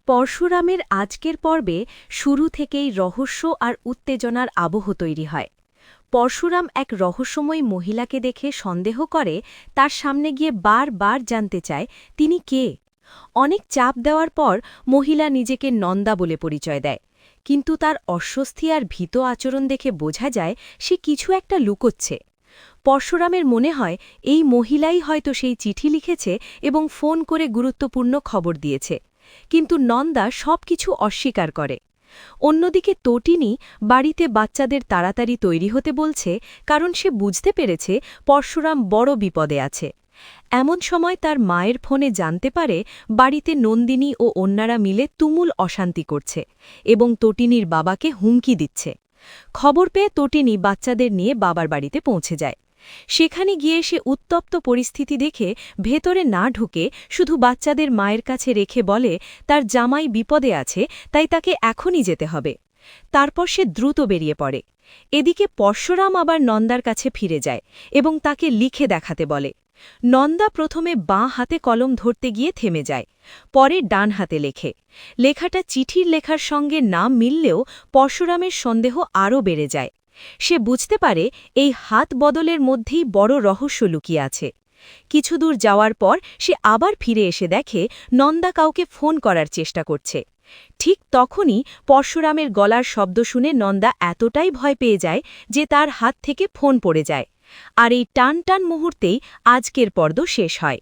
পরশুরামের আজকের পর্বে শুরু থেকেই রহস্য আর উত্তেজনার আবহ তৈরি হয়। পরশুরাম এক রহস্যময় মহিলাকে দেখে সন্দেহ করে, তার সামনে গিয়ে বারবার জানতে চায় তিনি কে। অনেক চাপ দেওয়ার পর মহিলা নিজেকে নন্দা বলে পরিচয় দেয়, কিন্তু তার অস্বস্তি আর ভীত আচরণ দেখে বোঝা যায় সে কিছু একটা লুকোচ্ছে। পরশুরামের মনে হয় এই মহিলাই হয়তো সেই চিঠি লিখেছে এবং ফোন করে গুরুত্বপূর্ণ খবর দিয়েছে, কিন্তু নন্দা সবকিছু অস্বীকার করে। অন্যদিকে তটিনী বাড়িতে বাচ্চাদের তাড়াতাড়ি তৈরি হতে বলছে, কারণ সে বুঝতে পেরেছে পরশুরাম বড় বিপদে আছে। এমন সময় তার মায়ের ফোনে জানতে পারে বাড়িতে নন্দিনী ও অন্যরা মিলে তুমুল অশান্তি করছে এবং তটিনীর বাবাকে হুমকি দিচ্ছে। খবর পেয়ে তটিনী বাচ্চাদের নিয়ে বাবার বাড়িতে পৌঁছে যায়। সেখানে গিয়ে সে উত্তপ্ত পরিস্থিতি দেখে ভেতরে না ঢুকে শুধু বাচ্চাদের মায়ের কাছে রেখে বলে তার জামাই বিপদে আছে, তাই তাকে এখনই যেতে হবে। তারপর সে দ্রুত বেরিয়ে পড়ে। এদিকে পরশুরাম আবার নন্দার কাছে ফিরে যায় এবং তাকে লিখে দেখাতে বলে। নন্দা প্রথমে বাঁ হাতে কলম ধরতে গিয়ে থেমে যায়, পরে ডান হাতে লেখে। লেখাটা চিঠির লেখার সঙ্গে না মিললেও পরশুরামের সন্দেহ আরও বেড়ে যায়। সে বুঝতে পারে এই হাত বদলের মধ্যেই বড় রহস্য লুকিয়ে আছে। কিছুদূর যাওয়ার পর সে আবার ফিরে এসে দেখে নন্দা কাউকে ফোন করার চেষ্টা করছে। ঠিক তখনই পরশুরামের গলার শব্দ শুনে নন্দা এতটাই ভয় পেয়ে যায় যে তার হাত থেকে ফোন পড়ে যায়। আর এই টান টান মুহূর্তেই আজকের পর্ব শেষ হয়।